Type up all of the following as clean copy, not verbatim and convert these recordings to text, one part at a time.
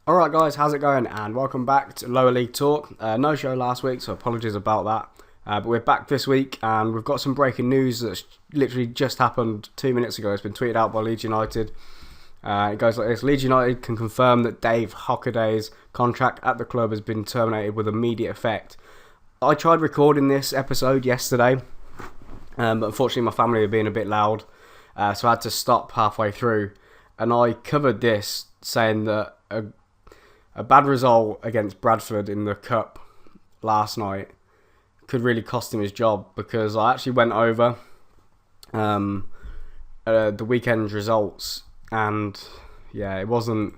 Alright guys, how's it going? And welcome back to Lower League Talk. No show last week, so apologies about that. But we're back this week and we've got some breaking news that's literally just happened 2 minutes ago. It's been tweeted out by Leeds United. It goes like this. Leeds United can confirm that Dave Hockaday's contract at the club has been terminated with immediate effect. I tried recording this episode yesterday, but unfortunately my family were being a bit loud, so I had to stop halfway through. And I covered this saying that a bad result against Bradford in the Cup last night could really cost him his job, because I actually went over the weekend's results, and yeah, it wasn't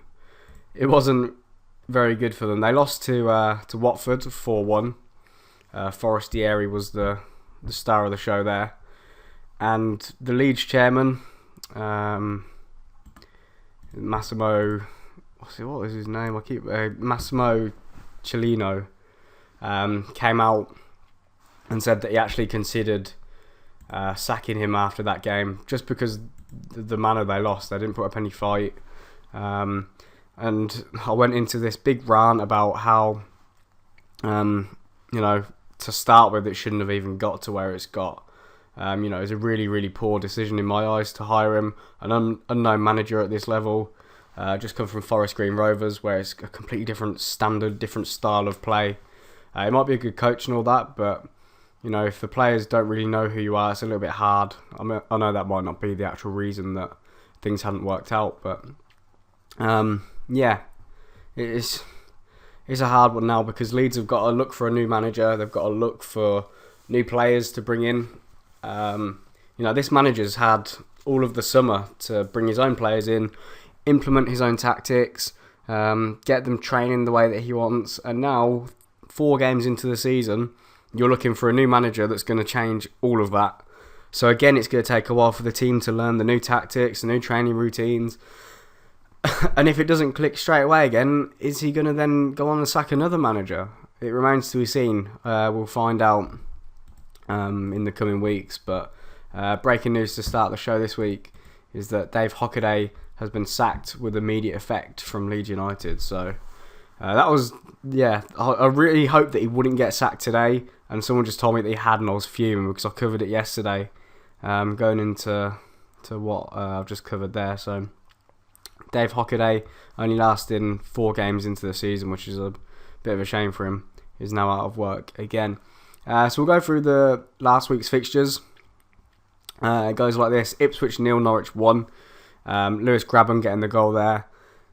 very good for them. They lost to Watford 4-1. Forestieri was the star of the show there, and the Leeds chairman, Massimo. What was his name? Massimo Cellino came out and said that he actually considered sacking him after that game, just because the manner they lost. They didn't put up any fight, and I went into this big rant about how, to start with, it shouldn't have even got to where it's got. It was a really poor decision in my eyes to hire him, an unknown manager at this level. Just come from Forest Green Rovers, where it's a completely different standard, different style of play. He might be a good coach and all that, but if the players don't really know who you are, it's a little bit hard. I know that might not be the actual reason that things hadn't worked out, but it's a hard one now, because Leeds have got to look for a new manager. They've got to look for new players to bring in. This manager's had all of the summer to bring his own players in, implement his own tactics, get them training the way that he wants, and now 4 games into the season you're looking for a new manager that's going to change all of that. So again, it's going to take a while for the team to learn the new tactics, the new training routines, and if it doesn't click straight away again, is he going to then go on and sack another manager? It remains to be seen. We'll find out in the coming weeks, but breaking news to start the show this week is that Dave Hockaday has been sacked with immediate effect from Leeds United. So that was, I really hoped that he wouldn't get sacked today, and someone just told me that he had, and I was fuming because I covered it yesterday, going into what I've just covered there. So Dave Hockaday, only lasting 4 games into the season, which is a bit of a shame for him, is now out of work again. So we'll go through the last week's fixtures. It goes like this: Ipswich 0, Norwich 1. Lewis Grabban getting the goal there,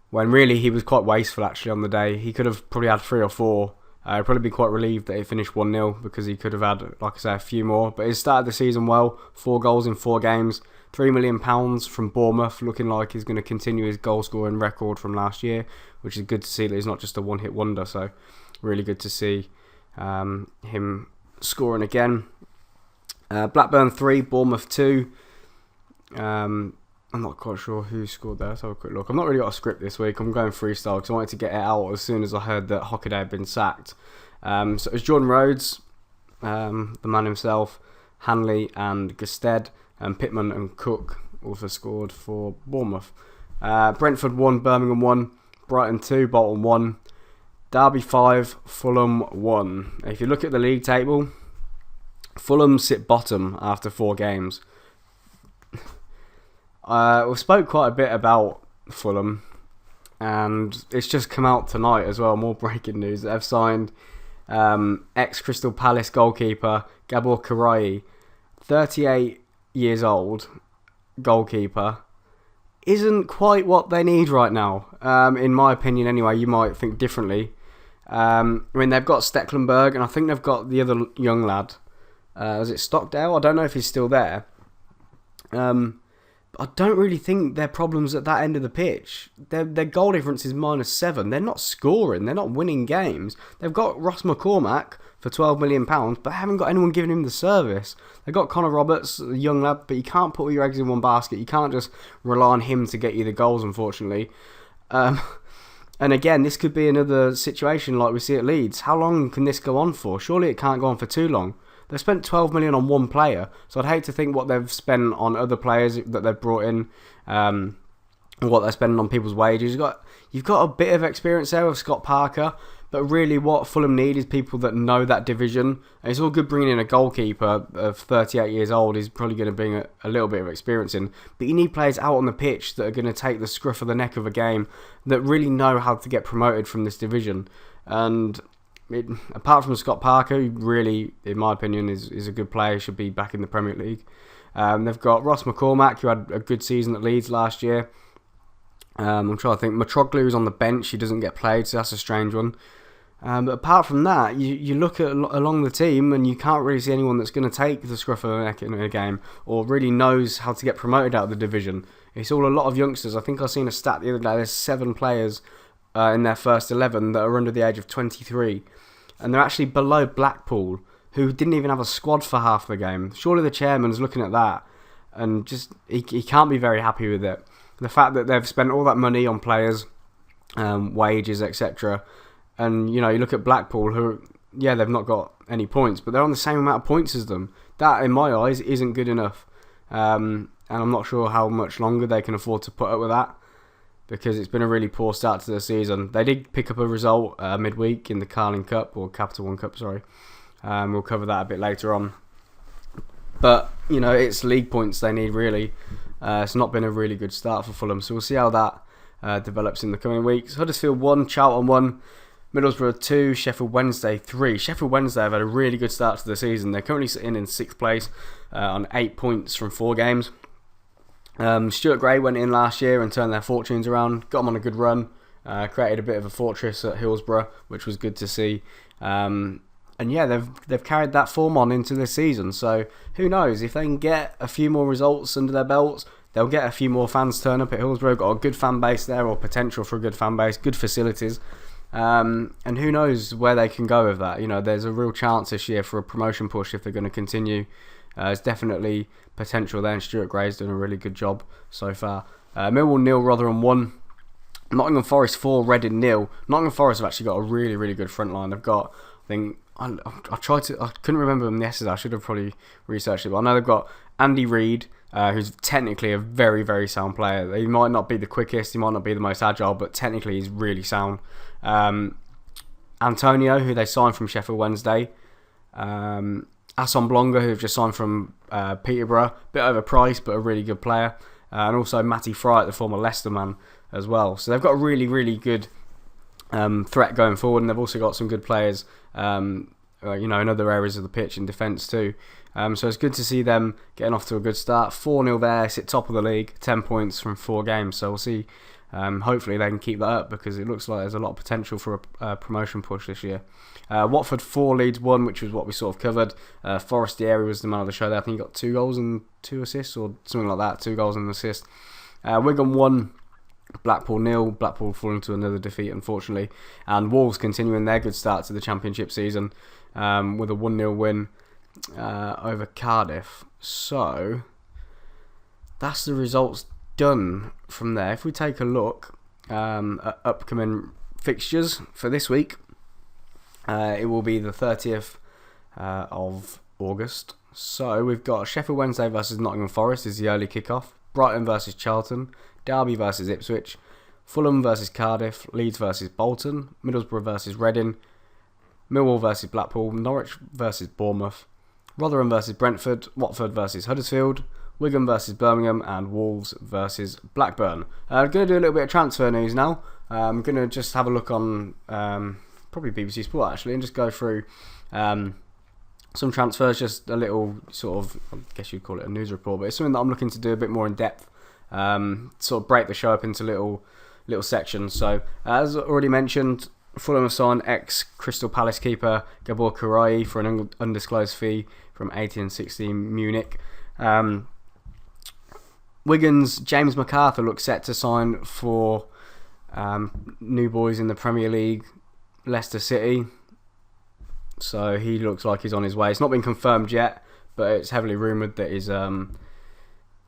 when really he was quite wasteful actually on the day. He could have probably had 3 or 4. I'd probably be quite relieved that he finished 1-0, because he could have had, like I say, a few more. But he started the season well, 4 goals in 4 games, £3 million from Bournemouth, looking like he's going to continue his goal scoring record from last year, which is good to see that he's not just a one-hit wonder. So really good to see him scoring again. Blackburn 3, Bournemouth 2. I'm not quite sure who scored there. Let's have a quick look. I've not really got a script this week. I'm going freestyle because I wanted to get it out as soon as I heard that Hockaday had been sacked. So it was Jordan Rhodes, the man himself, Hanley and Gusted, and Pittman and Cook also scored for Bournemouth. Brentford 1, Birmingham 1, Brighton 2, Bolton 1, Derby 5, Fulham 1. If you look at the league table, Fulham sit bottom after 4 games. We spoke quite a bit about Fulham, and it's just come out tonight as well. More breaking news: they've signed ex-Crystal Palace goalkeeper Gabor Kiraly, 38 years old, goalkeeper. Isn't quite what they need right now, in my opinion. Anyway, you might think differently. They've got Stecklenburg, and I think they've got the other young lad. Is it Stockdale? I don't know if he's still there. I don't really think their problems at that end of the pitch. Their goal difference is -7. They're not scoring. They're not winning games. They've got Ross McCormack for £12 million, but they haven't got anyone giving him the service. They've got Connor Roberts, a young lad, but you can't put all your eggs in one basket. You can't just rely on him to get you the goals, unfortunately. And again, this could be another situation like we see at Leeds. How long can this go on for? Surely it can't go on for too long. They've spent 12 million on one player, so I'd hate to think what they've spent on other players that they've brought in, what they're spending on people's wages. you've got a bit of experience there with Scott Parker, but really what Fulham need is people that know that division. And it's all good bringing in a goalkeeper of 38 years old. He's probably going to bring a little bit of experience in. But you need players out on the pitch that are going to take the scruff of the neck of a game, that really know how to get promoted from this division. And apart from Scott Parker, who really, in my opinion, is a good player, should be back in the Premier League. They've got Ross McCormack, who had a good season at Leeds last year. I'm trying to think. Matroglu is on the bench. He doesn't get played, so that's a strange one. But apart from that, you look at along the team and you can't really see anyone that's going to take the scruff of the neck in a game or really knows how to get promoted out of the division. It's all a lot of youngsters. I think I seen a stat the other day. There's 7 players in their first 11 that are under the age of 23. And they're actually below Blackpool, who didn't even have a squad for half the game. Surely the chairman's looking at that and just he can't be very happy with it. The fact that they've spent all that money on players, wages, etc. And, you look at Blackpool, who, they've not got any points, but they're on the same amount of points as them. That, in my eyes, isn't good enough. And I'm not sure how much longer they can afford to put up with that, because it's been a really poor start to the season. They did pick up a result midweek in the Carling Cup, or Capital One Cup, sorry. We'll cover that a bit later on. But, it's league points they need, really. It's not been a really good start for Fulham, so we'll see how that develops in the coming weeks. Huddersfield 1, Charlton 1, Middlesbrough 2, Sheffield Wednesday 3. Sheffield Wednesday have had a really good start to the season. They're currently sitting in 6th place on 8 points from 4 games. Stuart Gray went in last year and turned their fortunes around, got them on a good run, created a bit of a fortress at Hillsborough, which was good to see. And they've carried that form on into this season. So who knows, if they can get a few more results under their belts, they'll get a few more fans turn up at Hillsborough. Got a good fan base there, or potential for a good fan base, good facilities. And who knows where they can go with that. There's a real chance this year for a promotion push if they're going to continue. There's definitely potential there, and Stuart Gray's done a really good job so far. Millwall 0, Rotherham 1. Nottingham Forest 4, Reading 0. Nottingham Forest have actually got a really, really good front line. They've got, I couldn't remember them yesterday. I should have probably researched it, but I know they've got Andy Reid, who's technically a very, very sound player. He might not be the quickest, he might not be the most agile, but technically he's really sound. Antonio, who they signed from Sheffield Wednesday. Asson Blonga, who've just signed from Peterborough. Bit overpriced, but a really good player. And also Matty Fry, the former Leicester man, as well. So they've got a really, really good threat going forward, and they've also got some good players, in other areas of the pitch in defence too. So it's good to see them getting off to a good start. 4-0 there, sit top of the league, 10 points from 4 games. So we'll see. Hopefully they can keep that up, because it looks like there's a lot of potential for a promotion push this year. Watford 4, Leeds 1, which was what we sort of covered. Forestieri was the man of the show there. I think he got 2 goals and 2 assists, or something like that. 2 goals and an assist. Wigan 1, Blackpool 0. Blackpool falling to another defeat, unfortunately. And Wolves continuing their good start to the Championship season with a 1-0 win over Cardiff. So that's the results done from there. If we take a look at upcoming fixtures for this week, it will be the 30th of August. So we've got Sheffield Wednesday versus Nottingham Forest is the early kickoff. Brighton versus Charlton. Derby versus Ipswich. Fulham versus Cardiff. Leeds versus Bolton. Middlesbrough versus Reading. Millwall versus Blackpool. Norwich versus Bournemouth. Rotherham versus Brentford. Watford versus Huddersfield. Wigan versus Birmingham, and Wolves versus Blackburn. I'm going to do a little bit of transfer news now. I'm going to just have a look on probably BBC Sport actually, and just go through some transfers, just a little sort of, I guess you'd call it a news report, but it's something that I'm looking to do a bit more in depth, sort of break the show up into little sections. So as already mentioned, Fulham have signed ex-Crystal Palace keeper Gabor Kiraly for an undisclosed fee from 1816 Munich. Wigan's James MacArthur looks set to sign for new boys in the Premier League, Leicester City. So he looks like he's on his way. It's not been confirmed yet, but it's heavily rumoured that he's on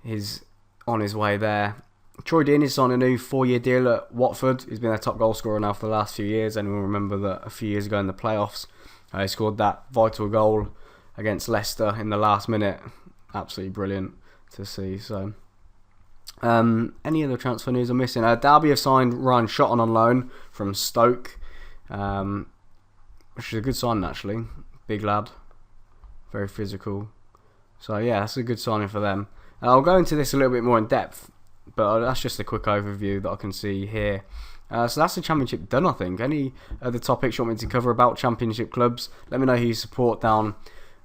his way there. Troy Deeney has signed a new 4-year deal at Watford. He's been their top goal scorer now for the last few years. Anyone remember that a few years ago in the playoffs, he scored that vital goal against Leicester in the last minute. Absolutely brilliant to see. So Any other transfer news I'm missing? Derby have signed Ryan Shotton on loan from Stoke, which is a good signing actually. Big lad, very physical. So yeah, that's a good signing for them. I'll go into this a little bit more in depth, but that's just a quick overview that I can see here. So that's the Championship done, I think. Any other topics you want me to cover about Championship clubs, let me know who you support down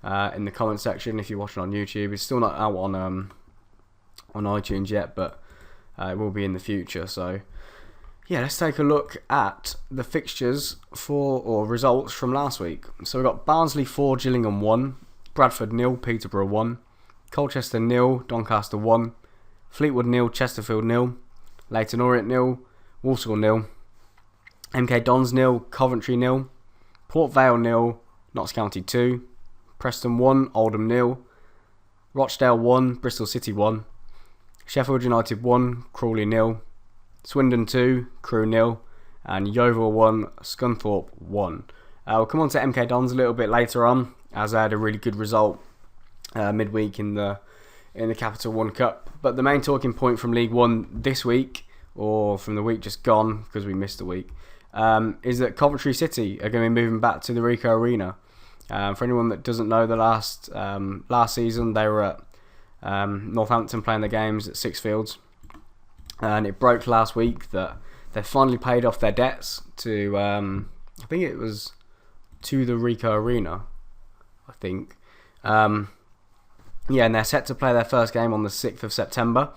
in the comment section if you're watching on YouTube. It's still not out on iTunes yet, but it will be in the future. So yeah, let's take a look at the fixtures or results from last week. So we've got Barnsley 4, Gillingham 1, Bradford 0, Peterborough 1, Colchester 0, Doncaster 1, Fleetwood 0, Chesterfield 0, Leyton Orient 0, Walsall 0, MK Dons 0, Coventry 0, Port Vale 0, Notts County 2, Preston 1, Oldham 0, Rochdale 1, Bristol City 1, Sheffield United 1, Crawley 0, Swindon 2, Crewe 0, and Yeovil 1, Scunthorpe 1. We'll come on to MK Dons a little bit later on, as I had a really good result midweek in the Capital One Cup. But the main talking point from League One this week, or from the week just gone, because we missed a week, is that Coventry City are going to be moving back to the Ricoh Arena. For anyone that doesn't know, the last season they were at Northampton playing their games at Sixfields, and it broke last week that they finally paid off their debts to I think it was to the Ricoh Arena, I think. Yeah, and they're set to play their first game on the 6th of September,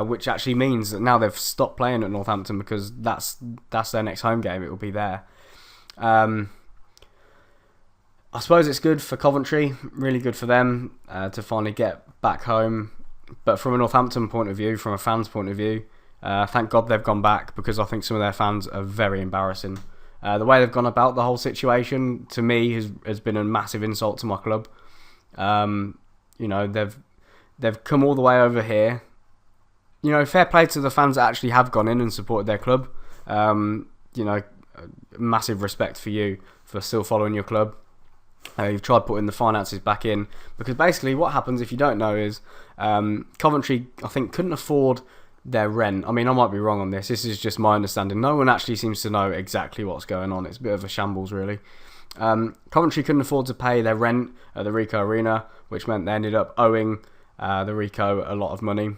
which actually means that now they've stopped playing at Northampton because that's their next home game. It will be there. I suppose it's good for Coventry, really good for them to finally get back home. But from a Northampton point of view, from a fan's point of view, thank God they've gone back, because I think some of their fans are very embarrassing. The way they've gone about the whole situation, to me, has been a massive insult to my club. You know, they've come all the way over here. You know, fair play to the fans that actually have gone in and supported their club. You know, massive respect for you for still following your club. You've tried putting the finances back in, because basically what happens, if you don't know, is Coventry, I think, couldn't afford their rent. I mean, I might be wrong on this. This is just my understanding. No one actually seems to know exactly what's going on. It's a bit of a shambles, really. Coventry couldn't afford to pay their rent at the Ricoh Arena, which meant they ended up owing the Ricoh a lot of money.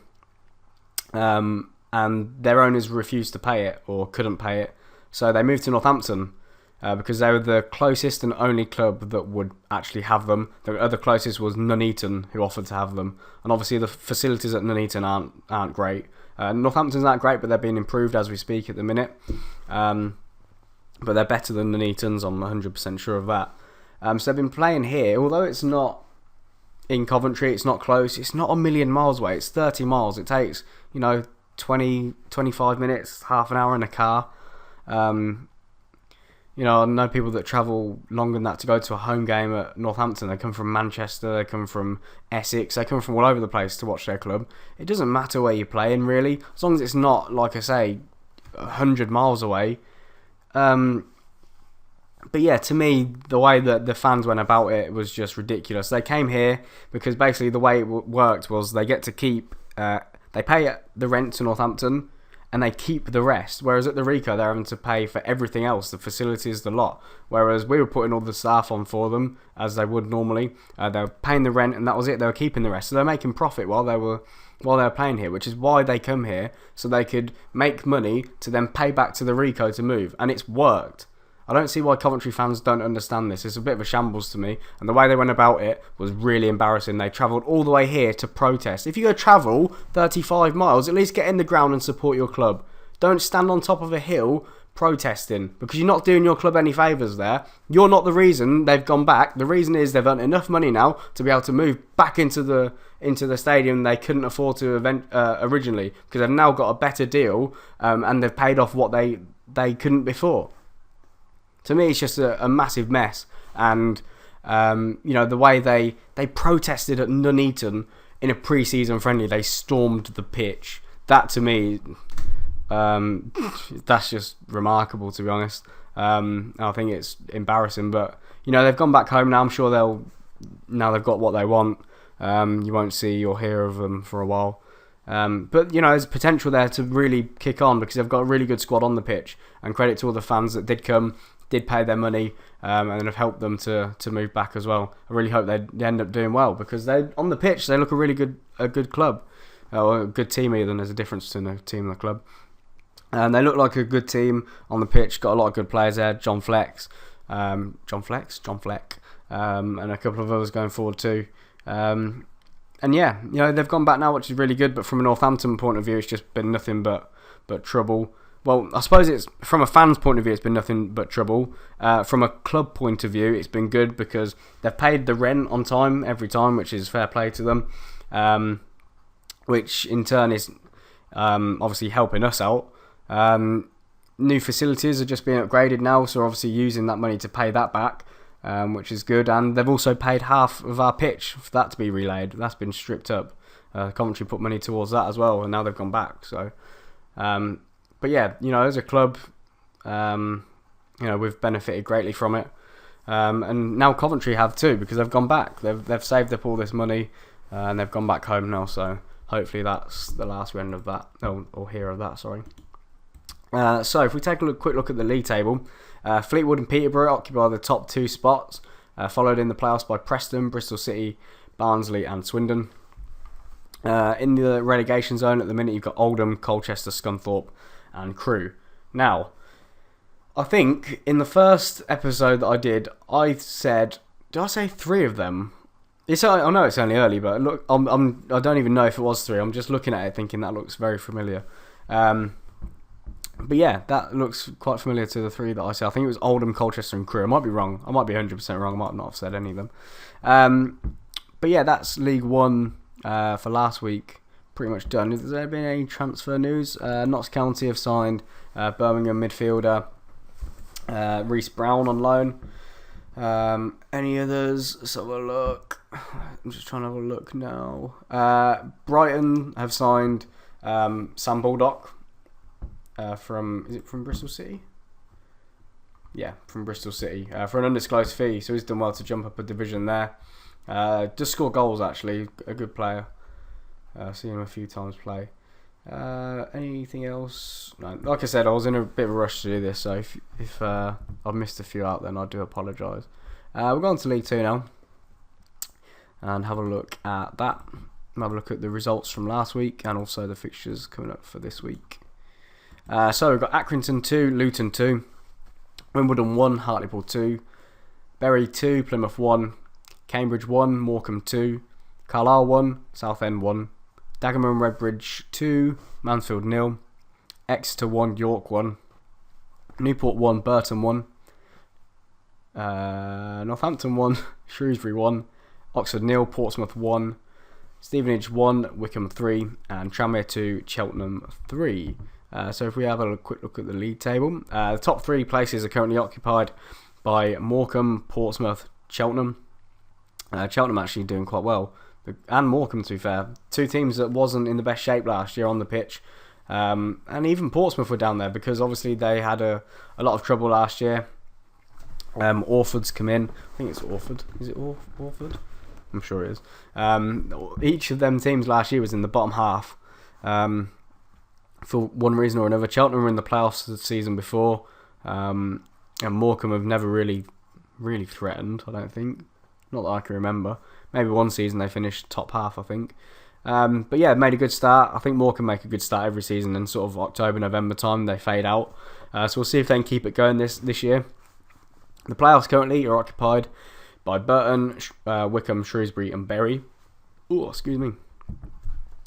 And their owners refused to pay it, or couldn't pay it. So they moved to Northampton because they were the closest and only club that would actually have them. The other closest was Nuneaton, who offered to have them. And obviously the facilities at Nuneaton aren't great. Northampton's not great, but they're being improved as we speak at the minute. But they're better than Nuneaton's, I'm 100% sure of that. So they've been playing here, although it's not in Coventry, it's not close, it's not a million miles away, it's 30 miles. It takes, 20, 25 minutes, half an hour in a car. I know people that travel longer than that to go to a home game at Northampton. They come from Manchester, they come from Essex, they come from all over the place to watch their club. It doesn't matter where you're playing, really, as long as it's not, like I say, 100 miles away. But yeah, to me, the way that the fans went about it was just ridiculous. They came here because basically the way it worked was they get to keep, they pay the rent to Northampton and they keep the rest. Whereas at the Ricoh, they're having to pay for everything else, the facilities, the lot. Whereas we were putting all the staff on for them, as they would normally. They were paying the rent and that was it. They were keeping the rest. So they're making profit while they were playing here, which is why they come here, so they could make money to then pay back to the Ricoh to move. And it's worked. I don't see why Coventry fans don't understand this. It's a bit of a shambles to me. And the way they went about it was really embarrassing. They travelled all the way here to protest. If you're going to travel 35 miles, at least get in the ground and support your club. Don't stand on top of a hill protesting, because you're not doing your club any favours there. You're not the reason they've gone back. The reason is they've earned enough money now to be able to move back into the stadium they couldn't afford to originally, because they've now got a better deal and they've paid off what they couldn't before. To me, it's just a massive mess. And, the way they protested at Nuneaton in a pre-season friendly, they stormed the pitch. That, to me, that's just remarkable, to be honest. I think it's embarrassing. But, they've gone back home now. I'm sure now they've got what they want. You won't see or hear of them for a while. But there's potential there to really kick on because they've got a really good squad on the pitch. And credit to all the fans that did come, did pay their money, and have helped them to move back as well. I really hope they end up doing well because they on the pitch they look a good club, or a good team even. There's a difference between a team and a club. And they look like a good team on the pitch. Got a lot of good players there. John Fleck, and a couple of others going forward too. And yeah, they've gone back now, which is really good. But from a Northampton point of view, it's just been nothing but trouble. Well, I suppose it's from a fan's point of view, it's been nothing but trouble. From a club point of view, it's been good because they've paid the rent on time every time, which is fair play to them. Which in turn is obviously helping us out. New facilities are just being upgraded now, so we're obviously using that money to pay that back. Which is good, and they've also paid half of our pitch for that to be relayed. That's been stripped up. Coventry put money towards that as well, and now they've gone back. So, but yeah, as a club, we've benefited greatly from it, and now Coventry have too because they've gone back. They've saved up all this money, and they've gone back home now. So hopefully that's the last we end of that, or hear of that. Sorry. So if we take a quick look at the league table. Fleetwood and Peterborough occupy the top 2 spots, followed in the playoffs by Preston, Bristol City, Barnsley and Swindon. In the relegation zone at the minute you've got Oldham, Colchester, Scunthorpe and Crewe. Now, I think in the first episode that I did I said 3 of them? I know it's only early, but look, I don't even know if it was 3. I'm just looking at it thinking that looks very familiar. But yeah, that looks quite familiar to the 3 that I said. I think it was Oldham, Colchester and Crewe. I might be wrong. I might be 100% wrong. I might not have said any of them. But yeah, that's League 1 for last week. Pretty much done. Has there been any transfer news? Notts County have signed Birmingham midfielder Reece Brown on loan. Any others? Let's have a look. I'm just trying to have a look now. Brighton have signed Sam Baldock. Is it from Bristol City? Yeah, from Bristol City for an undisclosed fee. So he's done well to jump up a division there. Does score goals actually. A good player. Seen him a few times play. Anything else? No. Like I said, I was in a bit of a rush to do this, so if I've missed a few out, then I do apologise. We're going to League 2 now, and have a look at that. Have a look at the results from last week and also the fixtures coming up for this week. So we've got Accrington 2, Luton 2, Wimbledon 1, Hartlepool 2, Bury 2, Plymouth 1, Cambridge 1, Morecambe 2, Carlisle 1, Southend 1, Dagenham and Redbridge 2, Mansfield 0, Exeter 1, York 1, Newport 1, Burton 1, Northampton 1, Shrewsbury 1, Oxford 0, Portsmouth 1, Stevenage 1, Wickham 3, and Tranmere 2, Cheltenham 3. So if we have a quick look at the league table, the top 3 places are currently occupied by Morecambe, Portsmouth, Cheltenham. Cheltenham actually doing quite well, and Morecambe to be fair. 2 teams that wasn't in the best shape last year on the pitch, and even Portsmouth were down there because obviously they had a lot of trouble last year. Orford's come in. I think it's Orford. Is it Orford? I'm sure it is. Each of them teams last year was in the bottom half. For one reason or another. Cheltenham were in the playoffs the season before, and Morecambe have never really threatened, I don't think. Not that I can remember. Maybe one season they finished top half, I think. But yeah, made a good start. I think Morecambe make a good start every season, and sort of October, November time they fade out. So we'll see if they can keep it going this year. The playoffs currently are occupied by Burton, Wickham, Shrewsbury and Bury. Oh, excuse me.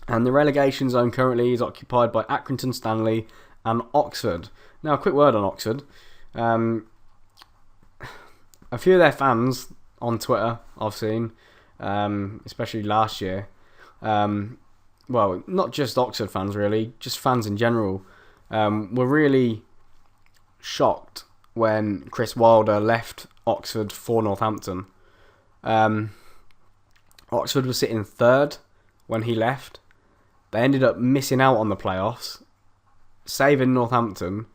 And the relegation zone currently is occupied by Accrington, Stanley and Oxford. Now, a quick word on Oxford. A few of their fans on Twitter I've seen, especially last year. Well, not just Oxford fans really, just fans in general, were really shocked when Chris Wilder left Oxford for Northampton. Oxford was sitting 3rd when he left. They ended up missing out on the playoffs, saving Northampton,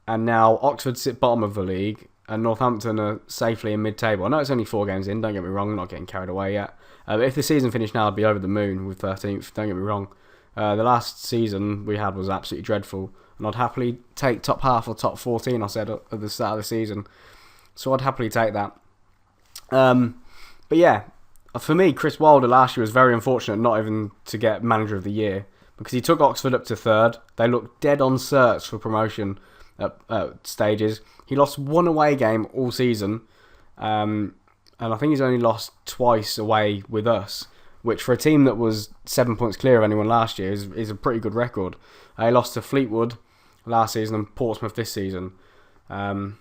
and now Oxford sit bottom of the league, and Northampton are safely in mid-table. I know it's only 4 games in, don't get me wrong, I'm not getting carried away yet. But if the season finished now, I'd be over the moon with 13th, don't get me wrong. The last season we had was absolutely dreadful, and I'd happily take top half or top 14, I said at the start of the season. So I'd happily take that. But yeah, for me, Chris Wilder last year was very unfortunate not even to get Manager of the Year, because he took Oxford up to third. They looked dead on certs for promotion at stages. He lost one away game all season, and I think he's only lost twice away with us, which for a team that was 7 points clear of anyone last year is a pretty good record. He lost to Fleetwood last season and Portsmouth this season. So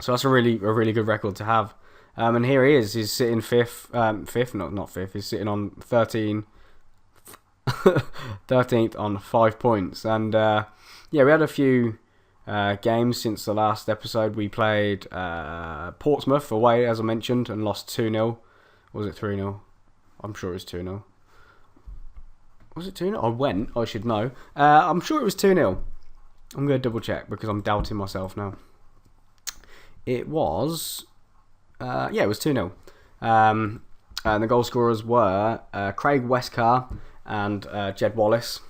that's a really good record to have. And here he is. He's sitting fifth. Not fifth. He's sitting on 13th on 5 points. And yeah, we had a few games since the last episode. We played Portsmouth away, as I mentioned, and lost 2-0. Was it 3-0? I'm sure it was 2-0. Was it 2-0? I should know. I'm sure it was 2-0. I'm going to double check because I'm doubting myself now. It was... it was 2-0. And the goal scorers were Craig Westcar and Jed Wallace.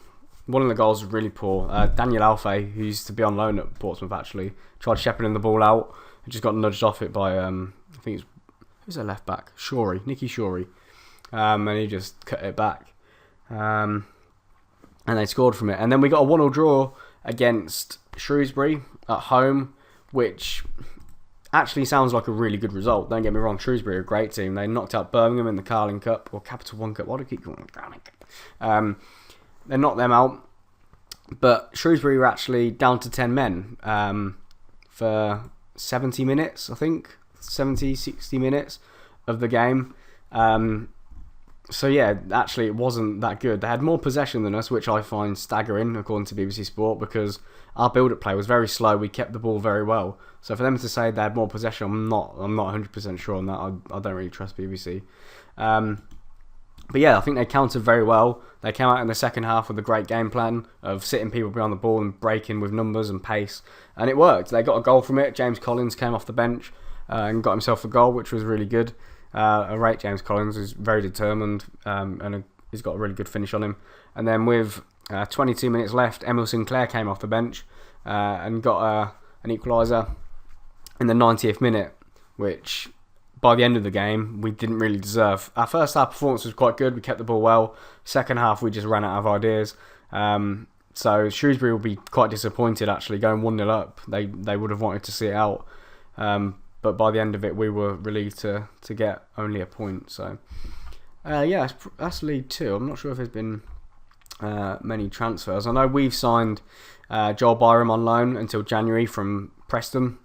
One of the goals was really poor. Daniel Alfay, who used to be on loan at Portsmouth, actually, tried shepherding the ball out and just got nudged off it by, I think who's their left back? Nicky Shorey. And he just cut it back. And they scored from it. And then we got a 1-1 draw against Shrewsbury at home, which actually sounds like a really good result. Don't get me wrong, Shrewsbury are a great team. They knocked out Birmingham in the Carling Cup, or Capital One Cup. Why do I keep calling it Carling Cup? They knocked them out. But Shrewsbury were actually down to 10 men for 70 minutes, I think. 70, 60 minutes of the game. So yeah, actually it wasn't that good. They had more possession than us, which I find staggering according to BBC Sport, because our build-up play was very slow. We kept the ball very well. So for them to say they had more possession, I'm not 100% sure on that. I don't really trust BBC. But yeah, I think they countered very well. They came out in the second half with a great game plan of sitting people behind the ball and breaking with numbers and pace, and it worked. They got a goal from it. James Collins came off the bench and got himself a goal, which was really good. I rate James Collins. He's very determined and he's got a really good finish on him. And then with 22 minutes left, Emil Sinclair came off the bench and got an equaliser in the 90th minute, which by the end of the game we didn't really deserve. Our first half performance was quite good. We kept the ball well. Second half we just ran out of ideas. So Shrewsbury will be quite disappointed actually going 1-0 up. They would have wanted to see it out. But by the end of it, we were relieved to get only a point. So, yeah, that's League 2. I'm not sure if there's been many transfers. I know we've signed Joel Byram on loan until January from Preston.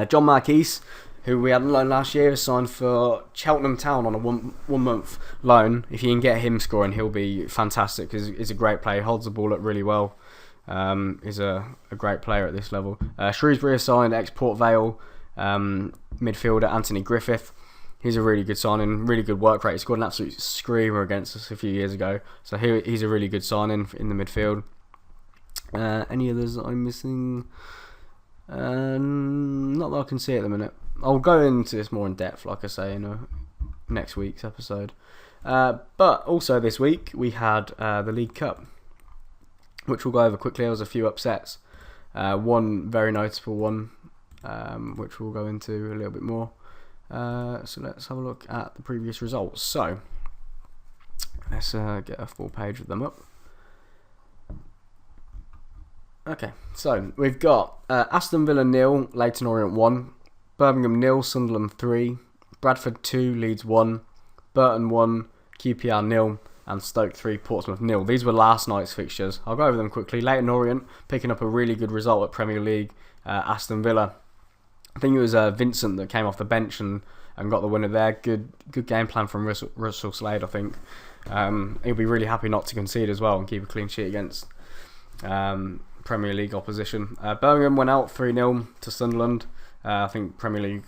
John Marquise, who we had on loan last year, is signed for Cheltenham Town on a one-month loan. If you can get him scoring, he'll be fantastic because he's a great player. He holds the ball up really well. He's a great player at this level. Shrewsbury has signed ex-Port Vale midfielder Anthony Griffith. He's a really good signing, really good work rate. He scored an absolute screamer against us a few years ago, so he's a really good signing in the midfield. Any others that I'm missing? Not that I can see at the minute. I'll go into this more in depth, like I say, in next week's episode. But also this week we had the League Cup, which we'll go over quickly. There was a few upsets. One very notable one, which we'll go into a little bit more. So let's have a look at the previous results. So let's get a full page of them up. Okay, so we've got Aston Villa 0, Leyton Orient 1, Birmingham 0, Sunderland 3, Bradford 2, Leeds 1, Burton 1, QPR 0, and Stoke 3, Portsmouth 0. These were last night's fixtures. I'll go over them quickly. Leyton Orient picking up a really good result at Premier League. Aston Villa, I think it was Vincent that came off the bench and got the winner there. Good game plan from Russell Slade, I think. He'll be really happy not to concede as well and keep a clean sheet against Premier League opposition. Birmingham went out 3-0 to Sunderland. I think Premier League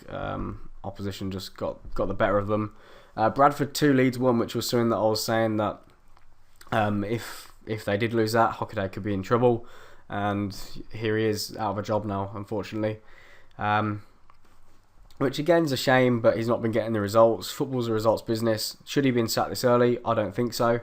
opposition just got the better of them. Bradford 2, Leeds 1, which was something that I was saying that if they did lose that, Hockaday could be in trouble. And here he is out of a job now, unfortunately. Which again is a shame, but he's not been getting the results. Football's a results business. Should he have been sacked this early? I don't think so.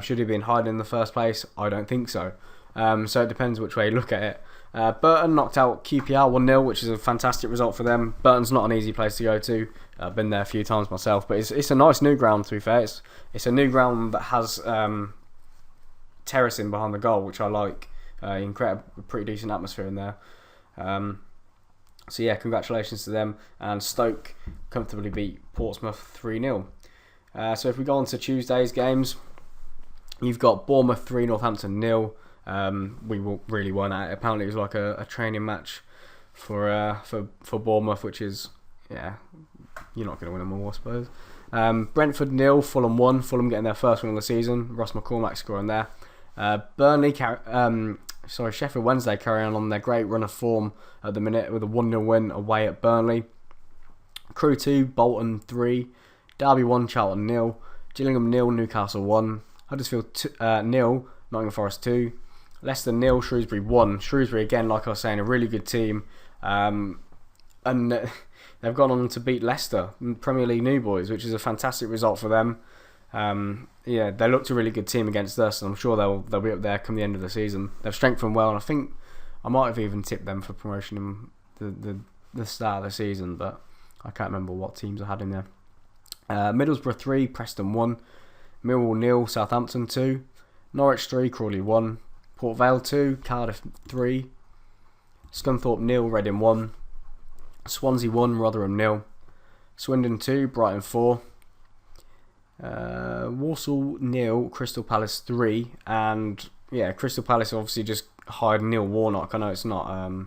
Should he have been hiding in the first place? I don't think so. So it depends which way you look at it. Burton knocked out QPR 1-0, which is a fantastic result for them. Burton's not an easy place to go to. I've been there a few times myself, but it's a nice new ground, to be fair. It's a new ground that has terracing behind the goal, which I like. You can create a pretty decent atmosphere in there. So yeah, congratulations to them. And Stoke comfortably beat Portsmouth 3-0. So if we go on to Tuesday's games, you've got Bournemouth 3, Northampton 0. We really won at it. Apparently it was like a training match for Bournemouth, which is, yeah, you're not going to win them all, I suppose. Brentford 0, Fulham 1. Fulham getting their first win of the season. Ross McCormack scoring there. Sheffield Wednesday carrying on their great run of form at the minute with a 1-0 win away at Burnley. Crew 2, Bolton 3. Derby 1, Charlton 0. Gillingham 0, Newcastle 1. Huddersfield 0, Nottingham Forest 2. Leicester 0, Shrewsbury 1. Shrewsbury, again, like I was saying, a really good team. And they've gone on to beat Leicester, Premier League new boys, which is a fantastic result for them. Yeah, they looked a really good team against us, and I'm sure they'll be up there come the end of the season. They've strengthened well, and I think I might have even tipped them for promotion in the start of the season, but I can't remember what teams I had in there. Middlesbrough 3, Preston 1. Millwall 0, Southampton 2. Norwich 3, Crawley 1. Port Vale 2, Cardiff 3. Scunthorpe 0, Reading 1. Swansea 1, Rotherham 0. Swindon 2, Brighton 4. Walsall 0, Crystal Palace 3. And yeah, Crystal Palace obviously just hired Neil Warnock. I know it's not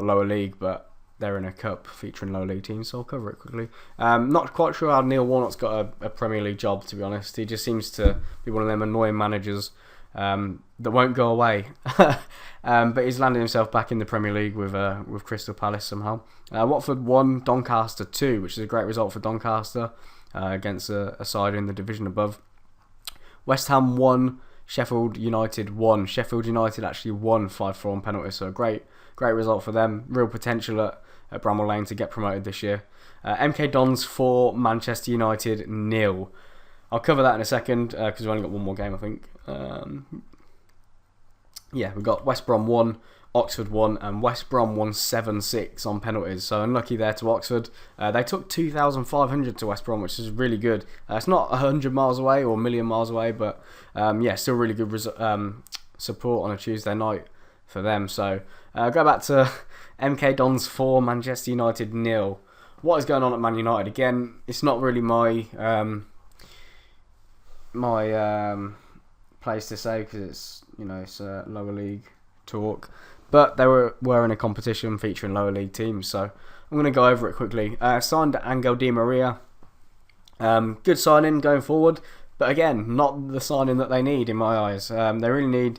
lower league, but they're in a cup featuring lower league teams, so I'll cover it quickly. Not quite sure how Neil Warnock's got a Premier League job, to be honest. He just seems to be one of them annoying managers that won't go away. But he's landed himself back in the Premier League with Crystal Palace somehow. Watford 1, Doncaster 2, which is a great result for Doncaster against a side in the division above. West Ham 1, Sheffield United 1. Sheffield United actually won 5-4 on penalties, so a great result for them. Real potential at Bramall Lane to get promoted this year. MK Dons 4, Manchester United 0. I'll cover that in a second because we've only got one more game, I think. We've got West Brom 1, Oxford 1, and West Brom won 7-6 on penalties. So unlucky there to Oxford. They took 2,500 to West Brom, which is really good. It's not 100 miles away or a million miles away, but still really good support on a Tuesday night for them. So go back to MK Dons 4, Manchester United 0. What is going on at Man United? Again, it's not really my place to say because it's lower league talk. But they were in a competition featuring lower league teams, so I'm going to go over it quickly. Signed Angel Di Maria. Good signing going forward, but again, not the signing that they need in my eyes. They really need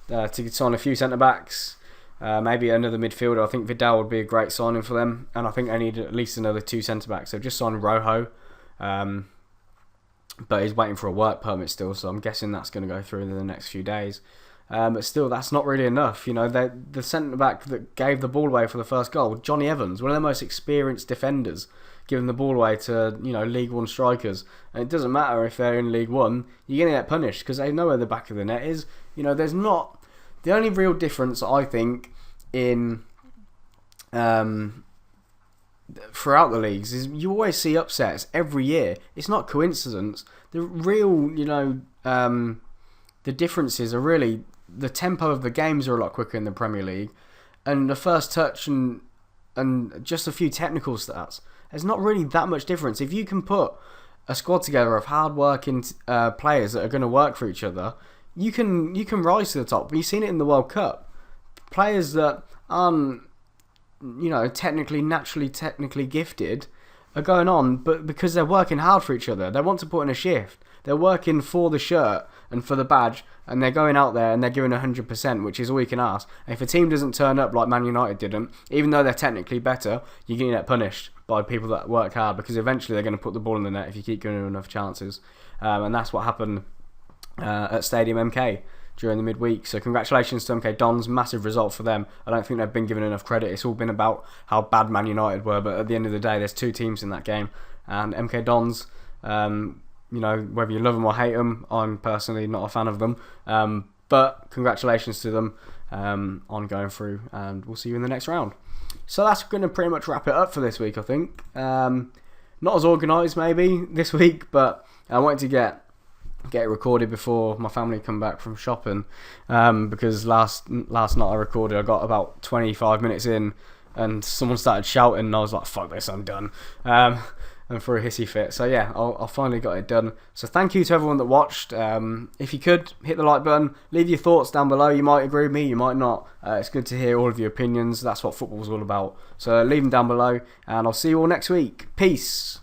to sign a few centre-backs, maybe another midfielder. I think Vidal would be a great signing for them, and I think they need at least another 2 centre-backs. So just signed Rojo, but he's waiting for a work permit still, so I'm guessing that's going to go through in the next few days. But still, that's not really enough. The centre-back that gave the ball away for the first goal, Johnny Evans, one of the most experienced defenders, giving the ball away to League One strikers. And it doesn't matter if they're in League One, you're going to get punished because they know where the back of the net is. There's not... The only real difference, I think, in... throughout the leagues is you always see upsets every year. It's not coincidence. The real, the differences are really... The tempo of the games are a lot quicker in the Premier League, and the first touch and just a few technical stats. There's not really that much difference. If you can put a squad together of hard-working players that are going to work for each other, you can rise to the top. You've seen it in the World Cup. Players that aren't technically gifted are going on, but because they're working hard for each other, they want to put in a shift. They're working for the shirt and for the badge, and they're going out there and they're giving 100%, which is all you can ask. And if a team doesn't turn up like Man United didn't, even though they're technically better, you're going to get punished by people that work hard, because eventually they're going to put the ball in the net if you keep giving them enough chances. And that's what happened at Stadium MK during the midweek. So congratulations to MK Dons, massive result for them. I don't think they've been given enough credit. It's all been about how bad Man United were, but at the end of the day, there's 2 teams in that game, and MK Dons whether you love them or hate them, I'm personally not a fan of them. But congratulations to them on going through, and we'll see you in the next round. So that's going to pretty much wrap it up for this week, I think. Not as organised maybe this week, but I wanted to get it recorded before my family come back from shopping, because last night I recorded, I got about 25 minutes in and someone started shouting and I was like, fuck this, I'm done, and for a hissy fit. So yeah, I finally got it done. So thank you to everyone that watched. If you could, hit the like button, leave your thoughts down below. You might agree with me, you might not. It's good to hear all of your opinions. That's what football's all about. So leave them down below, and I'll see you all next week. Peace.